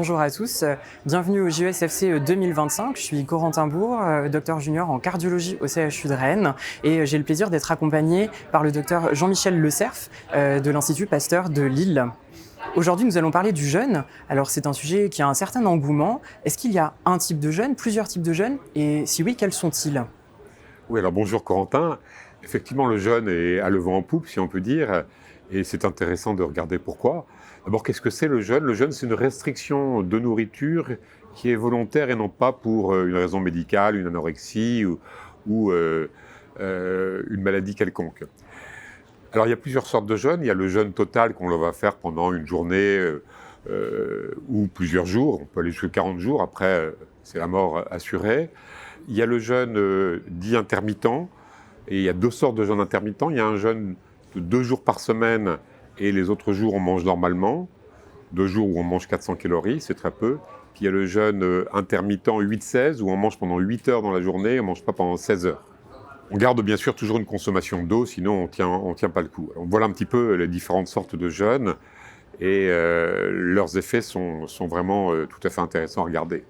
bonjour à tous, bienvenue au JESFC 2025. Je suis Corentin Bourg, docteur junior en cardiologie au CHU de Rennes et j'ai le plaisir d'être accompagné par le docteur Jean-Michel Le Cerf de l'Institut Pasteur de Lille. Aujourd'hui, nous allons parler du jeûne. Alors, c'est un sujet qui a un certain engouement. Est-ce qu'il y a un type de jeûne, plusieurs types de jeûne? Et si oui, quels sont-ils? Oui, alors bonjour Corentin. Effectivement, le jeûne est à le vent en poupe, si on peut dire, et c'est intéressant de regarder pourquoi. D'abord, qu'est-ce que c'est le jeûne? Le jeûne, c'est une restriction de nourriture qui est volontaire et non pas pour une raison médicale, une anorexie ou une maladie quelconque. Alors, il y a plusieurs sortes de jeûnes. Il y a le jeûne total qu'on va faire pendant une journée ou plusieurs jours. On peut aller jusqu'à 40 jours. Après, c'est la mort assurée. Il y a le jeûne dit intermittent. Et il y a deux sortes de jeûnes intermittents. Il y a un jeûne de 2 jours par semaine et les autres jours, on mange normalement. 2 jours où on mange 400 calories, c'est très peu. Puis il y a le jeûne intermittent 8-16 où on mange pendant 8 heures dans la journée et on ne mange pas pendant 16 heures. On garde bien sûr toujours une consommation d'eau, sinon on tient pas le coup. Alors, voilà un petit peu les différentes sortes de jeûnes et leurs effets sont vraiment tout à fait intéressants à regarder.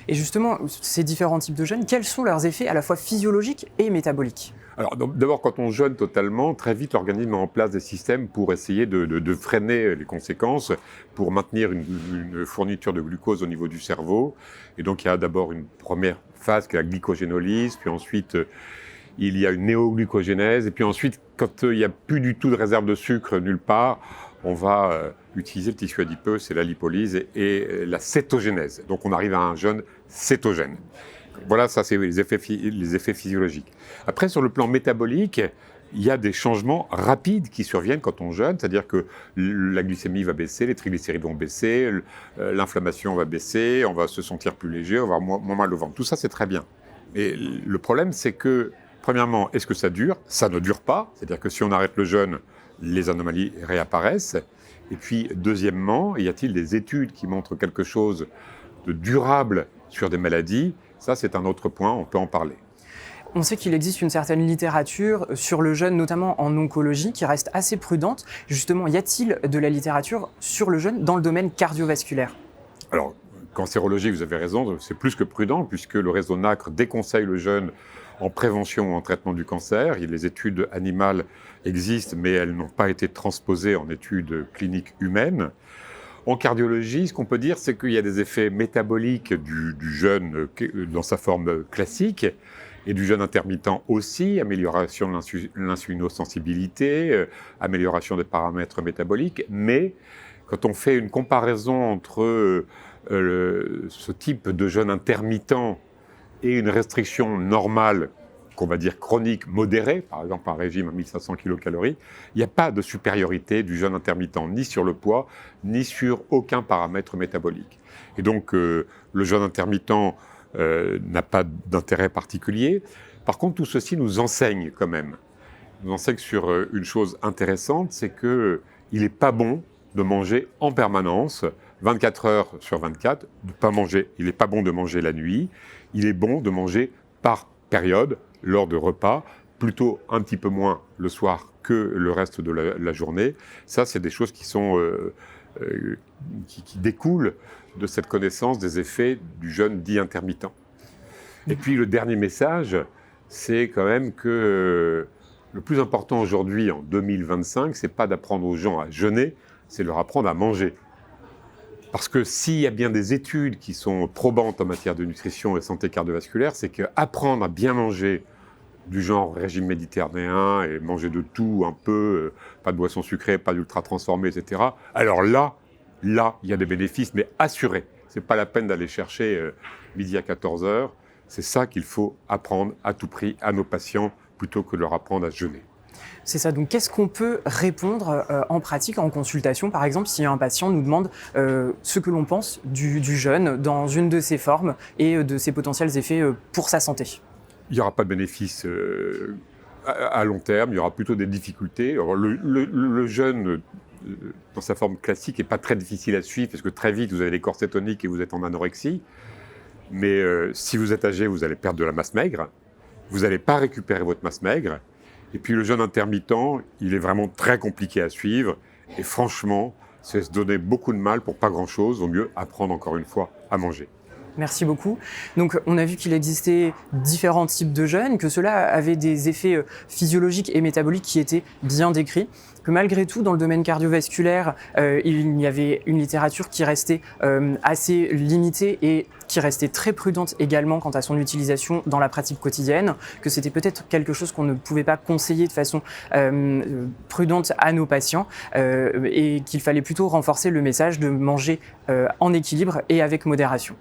Et justement, ces différents types de jeûne, quels sont leurs effets à la fois physiologiques et métaboliques? Alors d'abord, quand on jeûne totalement, très vite l'organisme met en place des systèmes pour essayer de freiner les conséquences, pour maintenir une fourniture de glucose au niveau du cerveau. Et donc il y a d'abord une première phase qui est la glycogénolyse, puis ensuite il y a une néoglucogénèse, et puis ensuite, quand il n'y a plus du tout de réserve de sucre nulle part, on va utiliser le tissu adipeux, c'est la lipolyse et la cétogénèse. Donc on arrive à un jeûne cétogène. Voilà, ça c'est les effets physiologiques. Après, sur le plan métabolique, il y a des changements rapides qui surviennent quand on jeûne, c'est-à-dire que la glycémie va baisser, les triglycérides vont baisser, l'inflammation va baisser, on va se sentir plus léger, on va avoir moins mal au ventre. Tout ça, c'est très bien. Et le problème, c'est que, premièrement, est-ce que ça dure? Ça ne dure pas, c'est-à-dire que si on arrête le jeûne, les anomalies réapparaissent. Et puis, deuxièmement, y a-t-il des études qui montrent quelque chose de durable sur des maladies? Ça, c'est un autre point, on peut en parler. On sait qu'il existe une certaine littérature sur le jeûne, notamment en oncologie, qui reste assez prudente. Justement, y a-t-il de la littérature sur le jeûne dans le domaine cardiovasculaire? Alors, cancérologie, vous avez raison, c'est plus que prudent, puisque le réseau NACRE déconseille le jeûne en prévention ou en traitement du cancer. Les études animales existent, mais elles n'ont pas été transposées en études cliniques humaines. En cardiologie, ce qu'on peut dire, c'est qu'il y a des effets métaboliques du jeûne dans sa forme classique et du jeûne intermittent aussi, amélioration de l'insulinosensibilité, amélioration des paramètres métaboliques. Mais quand on fait une comparaison entre ce type de jeûne intermittent et une restriction normale, qu'on va dire chronique, modérée, par exemple un régime à 1500 kcal, il n'y a pas de supériorité du jeûne intermittent, ni sur le poids, ni sur aucun paramètre métabolique. Et donc, le jeûne intermittent n'a pas d'intérêt particulier. Par contre, tout ceci nous enseigne quand même. Nous enseigne sur une chose intéressante, c'est qu'il n'est pas bon de manger en permanence, 24 heures sur 24, de ne pas manger. Il n'est pas bon de manger la nuit, il est bon de manger par période, lors de repas, plutôt un petit peu moins le soir que le reste de la journée. Ça, c'est des choses qui découlent de cette connaissance des effets du jeûne dit intermittent. Et puis le dernier message, c'est quand même que le plus important aujourd'hui, en 2025, c'est pas d'apprendre aux gens à jeûner, c'est de leur apprendre à manger. Parce que s'il y a bien des études qui sont probantes en matière de nutrition et santé cardiovasculaire, c'est qu'apprendre à bien manger du genre régime méditerranéen et manger de tout un peu, pas de boissons sucrées, pas d'ultra transformées, etc. Alors là, il y a des bénéfices, mais assurés. C'est pas la peine d'aller chercher midi à 14 heures. C'est ça qu'il faut apprendre à tout prix à nos patients plutôt que de leur apprendre à jeûner. C'est ça, donc qu'est-ce qu'on peut répondre en pratique, en consultation, par exemple, si un patient nous demande ce que l'on pense du jeûne dans une de ses formes et de ses potentiels effets pour sa santé? Il n'y aura pas de bénéfice à long terme, il y aura plutôt des difficultés. Alors, le jeûne, dans sa forme classique, n'est pas très difficile à suivre, parce que très vite, vous avez des corps cétoniques et vous êtes en anorexie. Mais si vous êtes âgé, vous allez perdre de la masse maigre. Vous n'allez pas récupérer votre masse maigre. Et puis le jeûne intermittent, il est vraiment très compliqué à suivre. Et franchement, c'est se donner beaucoup de mal pour pas grand-chose. Vaut mieux apprendre encore une fois à manger. Merci beaucoup. Donc, on a vu qu'il existait différents types de jeûnes, que cela avait des effets physiologiques et métaboliques qui étaient bien décrits, que malgré tout, dans le domaine cardiovasculaire, il y avait une littérature qui restait assez limitée et qui restait très prudente également quant à son utilisation dans la pratique quotidienne, que c'était peut-être quelque chose qu'on ne pouvait pas conseiller de façon prudente à nos patients et qu'il fallait plutôt renforcer le message de manger en équilibre et avec modération.